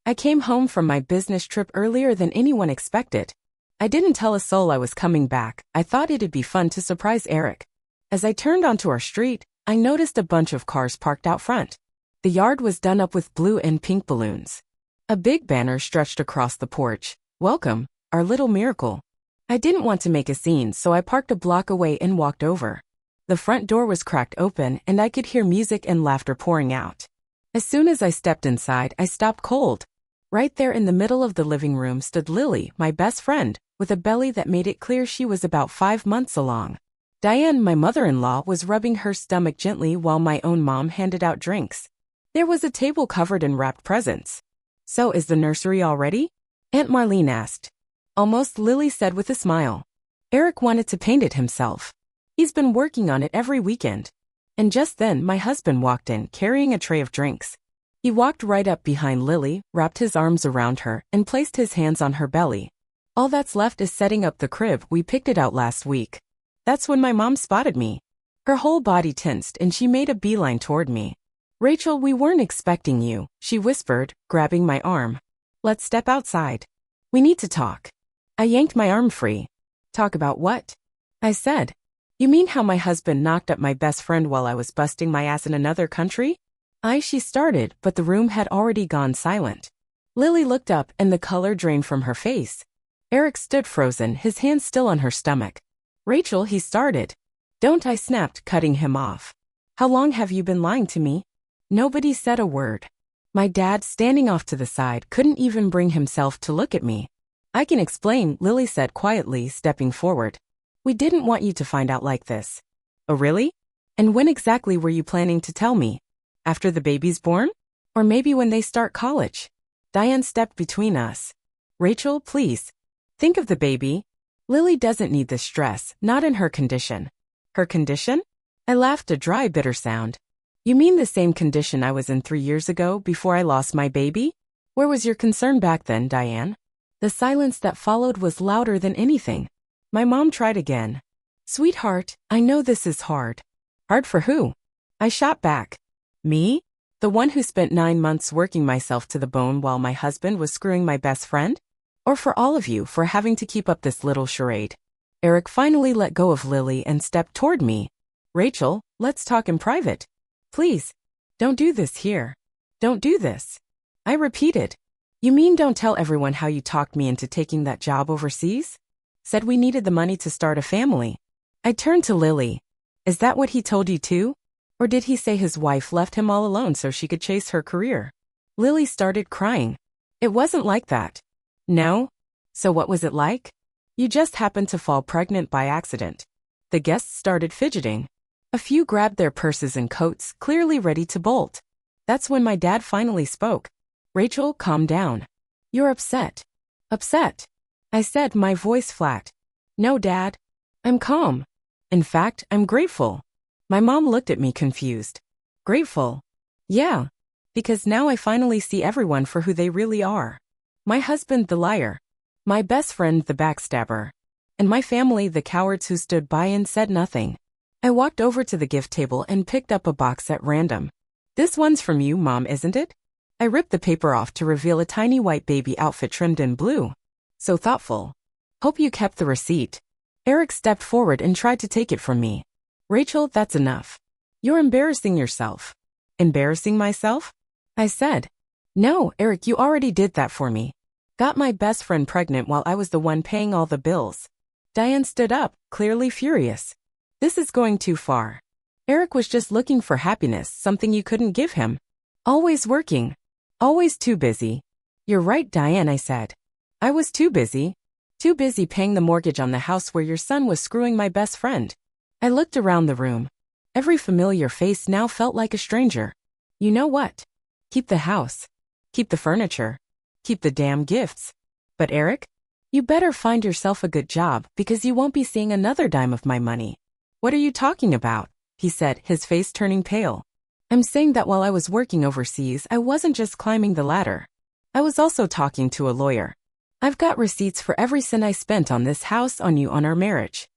I came home from my business trip earlier than anyone expected. I didn't tell a soul I was coming back. I thought it'd be fun to surprise Eric. As I turned onto our street, I noticed a bunch of cars parked out front. The yard was done up with blue and pink balloons. A big banner stretched across the porch. Welcome, our little miracle. I didn't want to make a scene, so I parked a block away and walked over. The front door was cracked open and I could hear music and laughter pouring out. As soon as I stepped inside, I stopped cold. Right there in the middle of the living room stood Lily, my best friend, with a belly that made it clear she was about 5 months along. Diane, my mother-in-law, was rubbing her stomach gently while my own mom handed out drinks. There was a table covered in wrapped presents. So is the nursery all ready? Aunt Marlene asked. Almost, Lily said with a smile. Eric wanted to paint it himself. He's been working on it every weekend. And just then my husband walked in carrying a tray of drinks. He walked right up behind Lily, wrapped his arms around her, and placed his hands on her belly. All that's left is setting up the crib. We picked it out last week. That's when my mom spotted me. Her whole body tensed and she made a beeline toward me. Rachel, we weren't expecting you, she whispered, grabbing my arm. Let's step outside. We need to talk. I yanked my arm free. Talk about what? I said. You mean how my husband knocked up my best friend while I was busting my ass in another country? She started, but the room had already gone silent. Lily looked up and the color drained from her face. Eric stood frozen, his hands still on her stomach. Rachel, he started. Don't, I snapped, cutting him off. How long have you been lying to me? Nobody said a word. My dad, standing off to the side, couldn't even bring himself to look at me. I can explain, Lily said quietly, stepping forward. We didn't want you to find out like this. Oh really? And when exactly were you planning to tell me? After the baby's born? Or maybe when they start college? Diane stepped between us. Rachel, please. Think of the baby. Lily doesn't need this stress, not in her condition. Her condition? I laughed, a dry, bitter sound. You mean the same condition I was in 3 years ago before I lost my baby? Where was your concern back then, Diane? The silence that followed was louder than anything. My mom tried again. Sweetheart, I know this is hard. Hard for who? I shot back. Me? The one who spent 9 months working myself to the bone while my husband was screwing my best friend? Or for all of you for having to keep up this little charade? Eric finally let go of Lily and stepped toward me. Rachel, let's talk in private. Please. Don't do this here. Don't do this. I repeated. You mean don't tell everyone how you talked me into taking that job overseas? Said we needed the money to start a family. I turned to Lily. Is that what he told you too? Or did he say his wife left him all alone so she could chase her career? Lily started crying. It wasn't like that. No? So what was it like? You just happened to fall pregnant by accident. The guests started fidgeting. A few grabbed their purses and coats, clearly ready to bolt. That's when my dad finally spoke. Rachel, calm down. You're upset. Upset? I said, my voice flat. No, Dad. I'm calm. In fact, I'm grateful. My mom looked at me confused. Grateful? Yeah. Because now I finally see everyone for who they really are. My husband, the liar. My best friend, the backstabber. And my family, the cowards who stood by and said nothing. I walked over to the gift table and picked up a box at random. This one's from you, Mom, isn't it? I ripped the paper off to reveal a tiny white baby outfit trimmed in blue. So thoughtful. Hope you kept the receipt. Eric stepped forward and tried to take it from me. Rachel, that's enough. You're embarrassing yourself. Embarrassing myself? I said. No, Eric, you already did that for me. Got my best friend pregnant while I was the one paying all the bills. Diane stood up, clearly furious. This is going too far. Eric was just looking for happiness, something you couldn't give him. Always working. Always too busy. You're right, Diane, I said. I was too busy. Too busy paying the mortgage on the house where your son was screwing my best friend. I looked around the room. Every familiar face now felt like a stranger. You know what? Keep the house. Keep the furniture. Keep the damn gifts. But Eric? You better find yourself a good job because you won't be seeing another dime of my money. What are you talking about? He said, his face turning pale. I'm saying that while I was working overseas, I wasn't just climbing the ladder. I was also talking to a lawyer. I've got receipts for every cent I spent on this house, on you, on our marriage.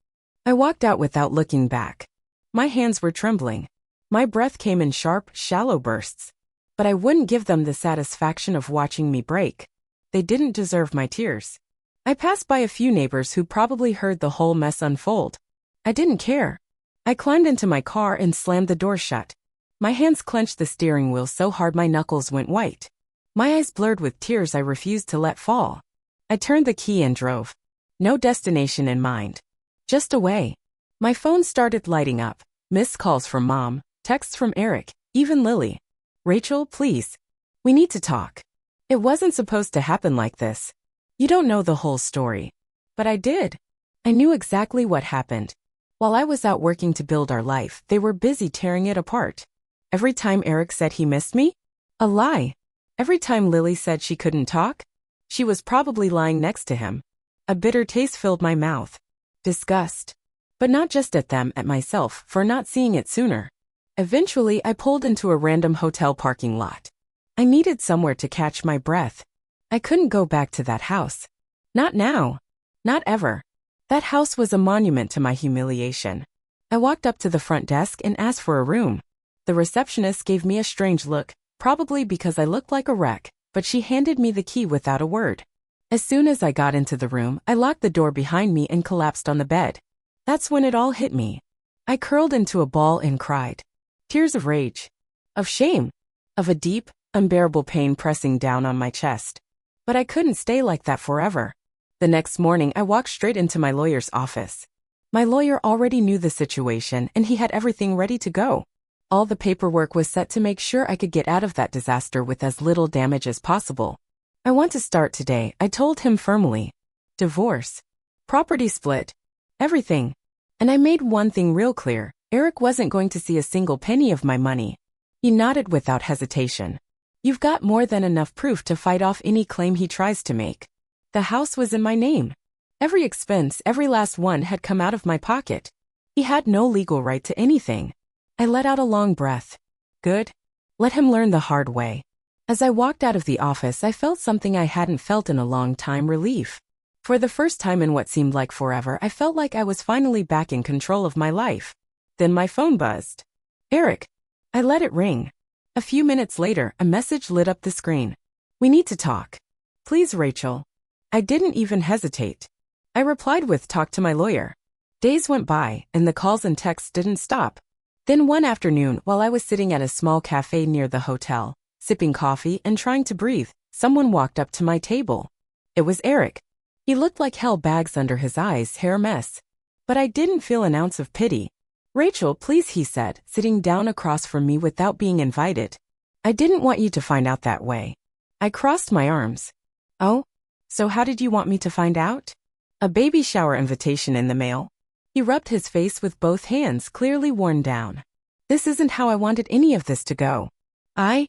I walked out without looking back. My hands were trembling. My breath came in sharp, shallow bursts. but I wouldn't give them the satisfaction of watching me break. They didn't deserve my tears. I passed by a few neighbors who probably heard the whole mess unfold. I didn't care. I climbed into my car and slammed the door shut. My hands clenched the steering wheel so hard my knuckles went white. My eyes blurred with tears I refused to let fall. I turned the key and drove. No destination in mind. Just away. My phone started lighting up. Missed calls from Mom, texts from Eric, even Lily. Rachel, please. We need to talk. It wasn't supposed to happen like this. You don't know the whole story. But I did. I knew exactly what happened. While I was out working to build our life, they were busy tearing it apart. Every time Eric said he missed me? A lie. Every time Lily said she couldn't talk? She was probably lying next to him. A bitter taste filled my mouth. Disgust. But not just at them, at myself, for not seeing it sooner. Eventually, I pulled into a random hotel parking lot. I needed somewhere to catch my breath. I couldn't go back to that house. Not now. Not ever. That house was a monument to my humiliation. I walked up to the front desk and asked for a room. The receptionist gave me a strange look, probably because I looked like a wreck, but she handed me the key without a word. As soon as I got into the room, I locked the door behind me and collapsed on the bed. That's when it all hit me. I curled into a ball and cried. Tears of rage. Of shame. Of a deep, unbearable pain pressing down on my chest. But I couldn't stay like that forever. The next morning, I walked straight into my lawyer's office. My lawyer already knew the situation and he had everything ready to go. All the paperwork was set to make sure I could get out of that disaster with as little damage as possible. I want to start today, I told him firmly. Divorce. Property split. Everything. And I made one thing real clear. Eric wasn't going to see a single penny of my money. He nodded without hesitation. You've got more than enough proof to fight off any claim he tries to make. The house was in my name. Every expense, every last one had come out of my pocket. He had no legal right to anything. I let out a long breath. Good. Let him learn the hard way. As I walked out of the office, I felt something I hadn't felt in a long time: relief. For the first time in what seemed like forever, I felt like I was finally back in control of my life. Then my phone buzzed. Eric. I let it ring. A few minutes later, a message lit up the screen. We need to talk. Please, Rachel. I didn't even hesitate. I replied with, talk to my lawyer. Days went by, and the calls and texts didn't stop. Then one afternoon, while I was sitting at a small cafe near the hotel, sipping coffee and trying to breathe, someone walked up to my table. It was Eric. He looked like hell, bags under his eyes, hair a mess. But I didn't feel an ounce of pity. Rachel, please, he said, sitting down across from me without being invited. I didn't want you to find out that way. I crossed my arms. Oh? So how did you want me to find out? A baby shower invitation in the mail. He rubbed his face with both hands, clearly worn down. This isn't how I wanted any of this to go. I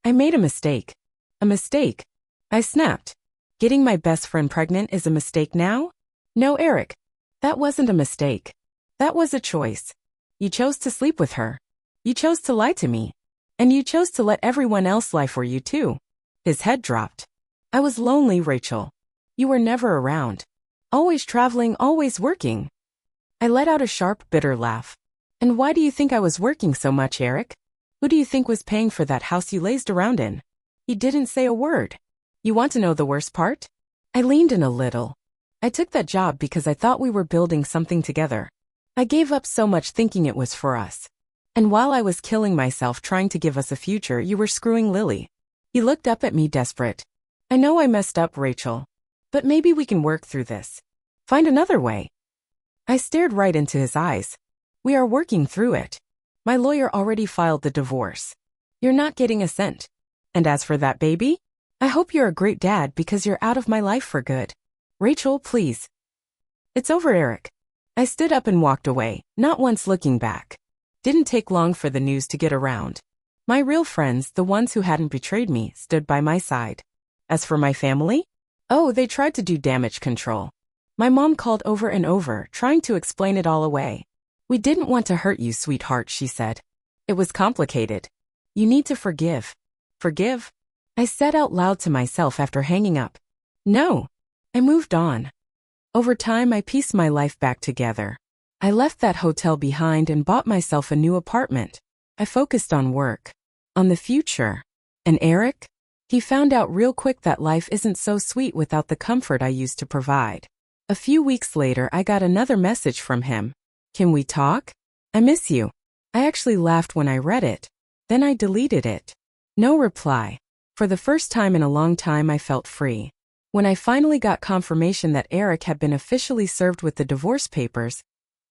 made a mistake. A mistake. I snapped. Getting my best friend pregnant is a mistake now? No, Eric. That wasn't a mistake. That was a choice. You chose to sleep with her. You chose to lie to me. And you chose to let everyone else lie for you too. His head dropped. I was lonely, Rachel. You were never around. Always traveling, always working. I let out a sharp, bitter laugh. And why do you think I was working so much, Eric? Who do you think was paying for that house you lazed around in? He didn't say a word. You want to know the worst part? I leaned in a little. I took that job because I thought we were building something together. I gave up so much thinking it was for us. And while I was killing myself trying to give us a future, you were screwing Lily. He looked up at me, desperate. I know I messed up, Rachel. But maybe we can work through this. Find another way. I stared right into his eyes. We are working through it. My lawyer already filed the divorce. You're not getting a cent. And as for that baby, I hope you're a great dad because you're out of my life for good. Rachel, please. It's over, Eric. I stood up and walked away, not once looking back. Didn't take long for the news to get around. My real friends, the ones who hadn't betrayed me, stood by my side. As for my family? Oh, they tried to do damage control. My mom called over and over, trying to explain it all away. We didn't want to hurt you, sweetheart, she said. It was complicated. You need to forgive. Forgive? I said out loud to myself after hanging up. No. I moved on. Over time, I pieced my life back together. I left that hotel behind and bought myself a new apartment. I focused on work. On the future. And Eric? He found out real quick that life isn't so sweet without the comfort I used to provide. A few weeks later, I got another message from him. Can we talk? I miss you. I actually laughed when I read it. Then I deleted it. No reply. For the first time in a long time, I felt free. When I finally got confirmation that Eric had been officially served with the divorce papers,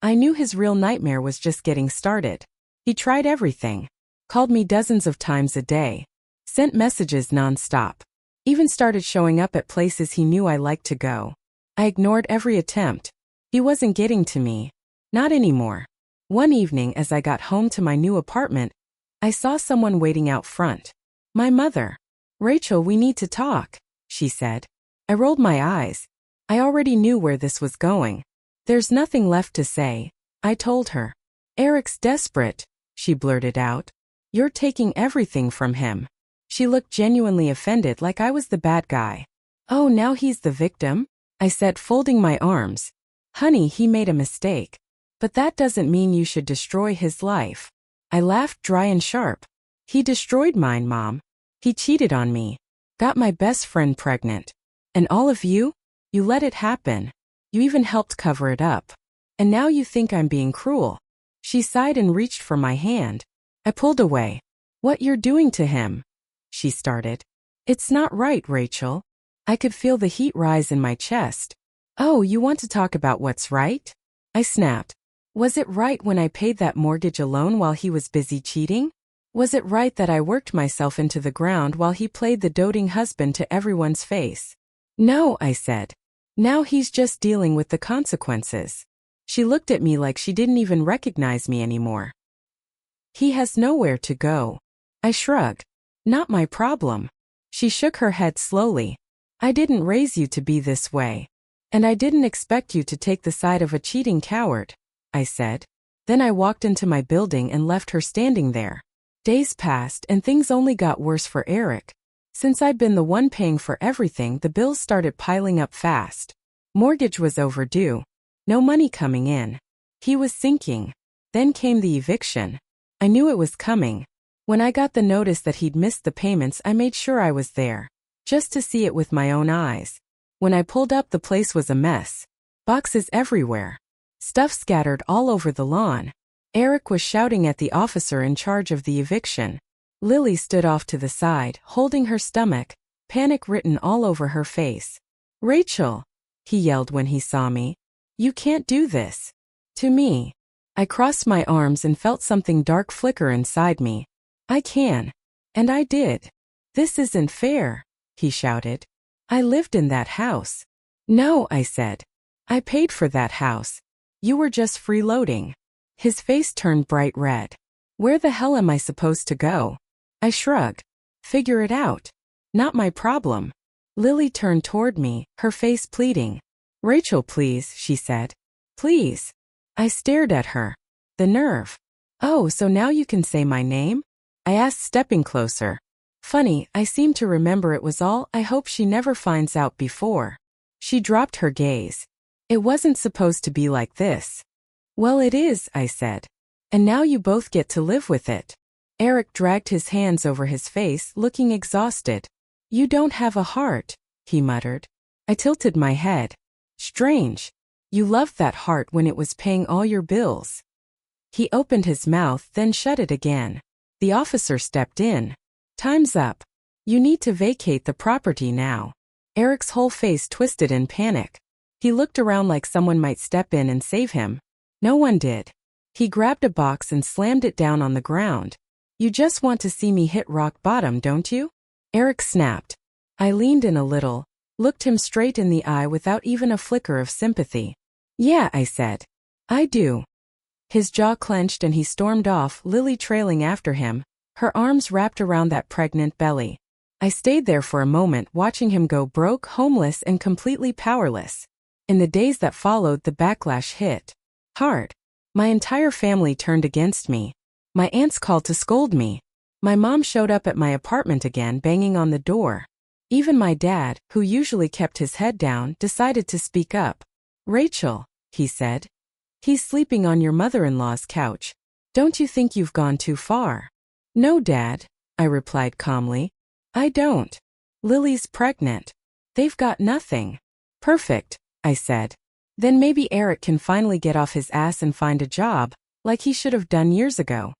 I knew his real nightmare was just getting started. He tried everything. Called me dozens of times a day. Sent messages nonstop. Even started showing up at places he knew I liked to go. I ignored every attempt. He wasn't getting to me. Not anymore. One evening as I got home to my new apartment, I saw someone waiting out front. My mother. Rachel, we need to talk, she said. I rolled my eyes. I already knew where this was going. There's nothing left to say, I told her. Eric's desperate, she blurted out. You're taking everything from him. She looked genuinely offended, like I was the bad guy. Oh, now he's the victim? I said, folding my arms. Honey, he made a mistake. But that doesn't mean you should destroy his life. I laughed dry and sharp. He destroyed mine, Mom. He cheated on me. Got my best friend pregnant. And all of you? You let it happen. You even helped cover it up. And now you think I'm being cruel. She sighed and reached for my hand. I pulled away. What you're doing to him? She started. It's not right, Rachel. I could feel the heat rise in my chest. Oh, you want to talk about what's right? I snapped. Was it right when I paid that mortgage alone while he was busy cheating? Was it right that I worked myself into the ground while he played the doting husband to everyone's face? No, I said. Now he's just dealing with the consequences. She looked at me like she didn't even recognize me anymore. He has nowhere to go. I shrugged. Not my problem. She shook her head slowly. I didn't raise you to be this way. And I didn't expect you to take the side of a cheating coward, I said. Then I walked into my building and left her standing there. Days passed and things only got worse for Eric. Since I'd been the one paying for everything, the bills started piling up fast. Mortgage was overdue. No money coming in. He was sinking. Then came the eviction. I knew it was coming. When I got the notice that he'd missed the payments, I made sure I was there, just to see it with my own eyes. When I pulled up, the place was a mess. Boxes everywhere. Stuff scattered all over the lawn. Eric was shouting at the officer in charge of the eviction. Lily stood off to the side, holding her stomach, panic written all over her face. Rachel, he yelled when he saw me. You can't do this. To me. I crossed my arms and felt something dark flicker inside me. I can. And I did. This isn't fair, he shouted. I lived in that house. No, I said. I paid for that house. You were just freeloading. His face turned bright red. Where the hell am I supposed to go? I shrugged. Figure it out. Not my problem. Lily turned toward me, her face pleading. Rachel, please, she said. Please. I stared at her. The nerve. Oh, so now you can say my name? I asked, stepping closer. Funny, I seem to remember it was all I hope she never finds out before. She dropped her gaze. It wasn't supposed to be like this. Well, it is, I said. And now you both get to live with it. Eric dragged his hands over his face, looking exhausted. You don't have a heart, he muttered. I tilted my head. Strange. You loved that heart when it was paying all your bills. He opened his mouth, then shut it again. The officer stepped in. Time's up. You need to vacate the property now. Eric's whole face twisted in panic. He looked around like someone might step in and save him. No one did. He grabbed a box and slammed it down on the ground. You just want to see me hit rock bottom, don't you? Eric snapped. I leaned in a little, looked him straight in the eye without even a flicker of sympathy. Yeah, I said. I do. His jaw clenched and he stormed off, Lily trailing after him, her arms wrapped around that pregnant belly. I stayed there for a moment, watching him go broke, homeless, and completely powerless. In the days that followed, the backlash hit hard. My entire family turned against me. My aunts called to scold me. My mom showed up at my apartment again, banging on the door. Even my dad, who usually kept his head down, decided to speak up. Rachel, he said. He's sleeping on your mother-in-law's couch. Don't you think you've gone too far? No, Dad, I replied calmly. I don't. Lily's pregnant. They've got nothing. Perfect, I said. Then maybe Eric can finally get off his ass and find a job, like he should have done years ago.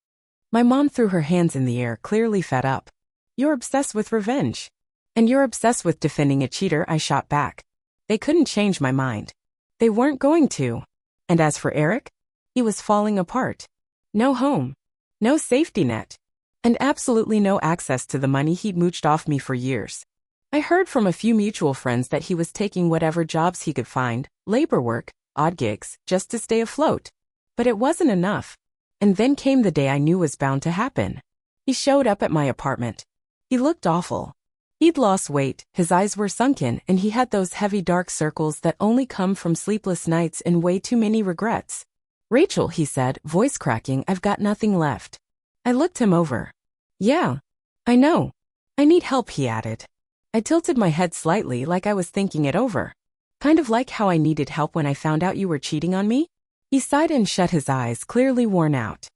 My mom threw her hands in the air, clearly fed up. You're obsessed with revenge. And you're obsessed with defending a cheater, I shot back. They couldn't change my mind. They weren't going to. And as for Eric, he was falling apart. No home. No safety net. And absolutely no access to the money he'd mooched off me for years. I heard from a few mutual friends that he was taking whatever jobs he could find, labor work, odd gigs, just to stay afloat. But it wasn't enough. And then came the day I knew was bound to happen. He showed up at my apartment. He looked awful. He'd lost weight, his eyes were sunken, and he had those heavy dark circles that only come from sleepless nights and way too many regrets. Rachel, he said, voice cracking, I've got nothing left. I looked him over. Yeah, I know. I need help, he added. I tilted my head slightly like I was thinking it over. Kind of like how I needed help when I found out you were cheating on me? He sighed and shut his eyes, clearly worn out.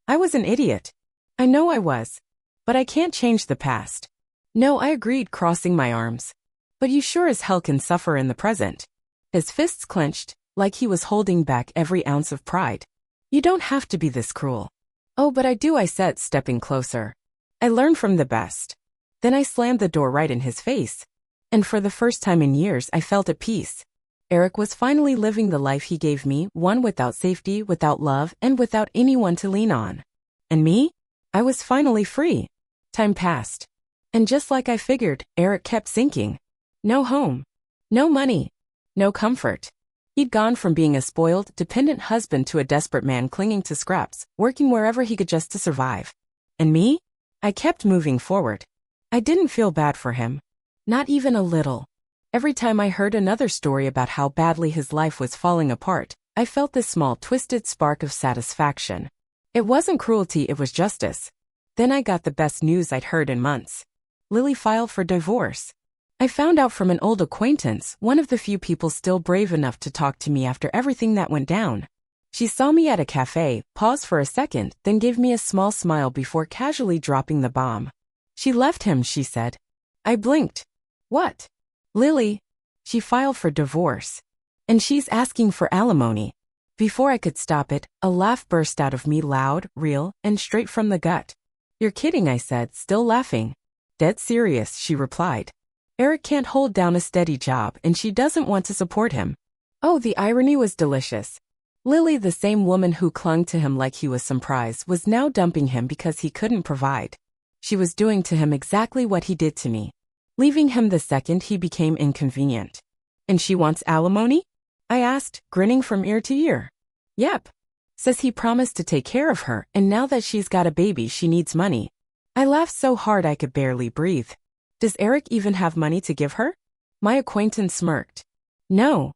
I was an idiot. I know I was. But I can't change the past. No, I agreed, crossing my arms. But you sure as hell can suffer in the present. His fists clenched, like he was holding back every ounce of pride. You don't have to be this cruel. Oh, but I do, I said, stepping closer. I learned from the best. Then I slammed the door right in his face. And for the first time in years, I felt at peace. Eric was finally living the life he gave me, one without safety, without love, and without anyone to lean on. And me? I was finally free. Time passed. And just like I figured, Eric kept sinking. No home. No money. No comfort. He'd gone from being a spoiled, dependent husband to a desperate man clinging to scraps, working wherever he could just to survive. And me? I kept moving forward. I didn't feel bad for him. Not even a little. Every time I heard another story about how badly his life was falling apart, I felt this small, twisted spark of satisfaction. It wasn't cruelty, it was justice. Then I got the best news I'd heard in months. Lily filed for divorce. I found out from an old acquaintance, one of the few people still brave enough to talk to me after everything that went down. She saw me at a cafe, paused for a second, then gave me a small smile before casually dropping the bomb. She left him, she said. I blinked. What? Lily. She filed for divorce. And she's asking for alimony. Before I could stop it, a laugh burst out of me, loud, real, and straight from the gut. You're kidding, I said, still laughing. Dead serious, she replied. Eric can't hold down a steady job, and she doesn't want to support him. Oh, the irony was delicious. Lily, the same woman who clung to him like he was some prize, was now dumping him because he couldn't provide. She was doing to him exactly what he did to me, leaving him the second he became inconvenient. And she wants alimony? I asked, grinning from ear to ear. Yep. Says he promised to take care of her, and now that she's got a baby, she needs money. I laughed so hard I could barely breathe. Does Eric even have money to give her? My acquaintance smirked. No.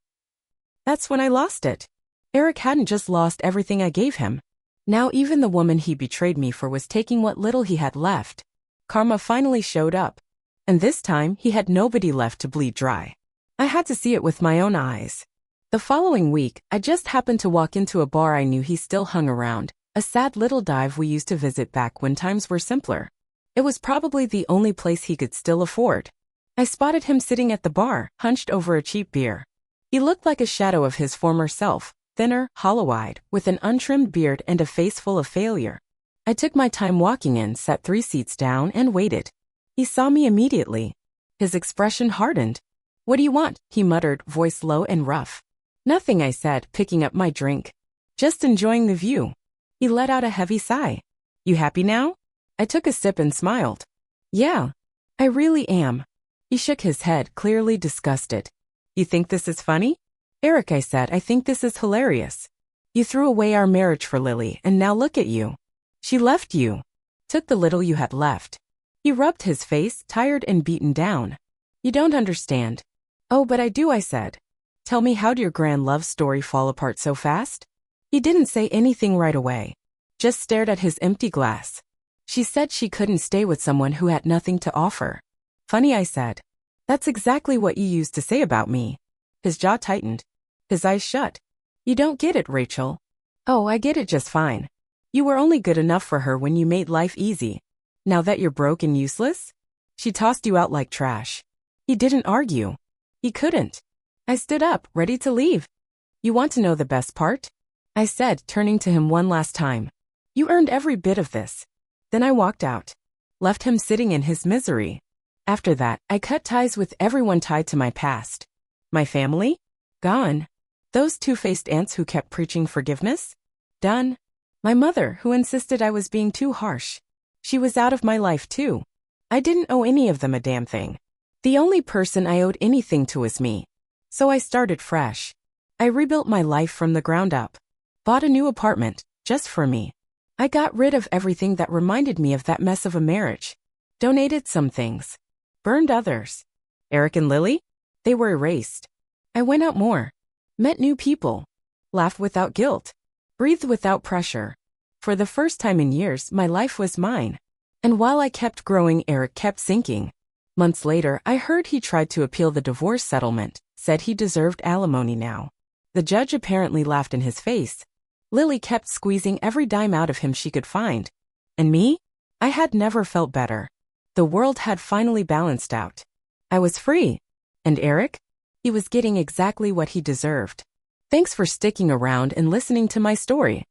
That's when I lost it. Eric hadn't just lost everything I gave him. Now even the woman he betrayed me for was taking what little he had left. Karma finally showed up. And this time, he had nobody left to bleed dry. I had to see it with my own eyes. The following week, I just happened to walk into a bar I knew he still hung around, a sad little dive we used to visit back when times were simpler. It was probably the only place he could still afford. I spotted him sitting at the bar, hunched over a cheap beer. He looked like a shadow of his former self, thinner, hollow-eyed, with an untrimmed beard and a face full of failure. I took my time walking in, sat 3 seats down, and waited. He saw me immediately. His expression hardened. What do you want? He muttered, voice low and rough. Nothing, I said, picking up my drink. Just enjoying the view. He let out a heavy sigh. You happy now? I took a sip and smiled. Yeah, I really am. He shook his head, clearly disgusted. You think this is funny? Eric, I said, I think this is hilarious. You threw away our marriage for Lily, and now look at you. She left you. Took the little you had left. He rubbed his face, tired and beaten down. You don't understand. Oh, but I do, I said. Tell me, how'd your grand love story fall apart so fast? He didn't say anything right away. Just stared at his empty glass. She said she couldn't stay with someone who had nothing to offer. Funny, I said. That's exactly what you used to say about me. His jaw tightened. His eyes shut. You don't get it, Rachel. Oh, I get it just fine. You were only good enough for her when you made life easy. Now that you're broke and useless? She tossed you out like trash. He didn't argue. He couldn't. I stood up, ready to leave. You want to know the best part? I said, turning to him one last time. You earned every bit of this. Then I walked out. Left him sitting in his misery. After that, I cut ties with everyone tied to my past. My family? Gone. Those two-faced aunts who kept preaching forgiveness? Done. My mother, who insisted I was being too harsh. She was out of my life too. I didn't owe any of them a damn thing. The only person I owed anything to was me. So I started fresh. I rebuilt my life from the ground up. Bought a new apartment, just for me. I got rid of everything that reminded me of that mess of a marriage. Donated some things. Burned others. Eric and Lily? They were erased. I went out more. Met new people. Laughed without guilt. Breathed without pressure. For the first time in years, my life was mine. And while I kept growing, Eric kept sinking. Months later, I heard he tried to appeal the divorce settlement, said he deserved alimony now. The judge apparently laughed in his face. Lily kept squeezing every dime out of him she could find. And me? I had never felt better. The world had finally balanced out. I was free. And Eric? He was getting exactly what he deserved. Thanks for sticking around and listening to my story.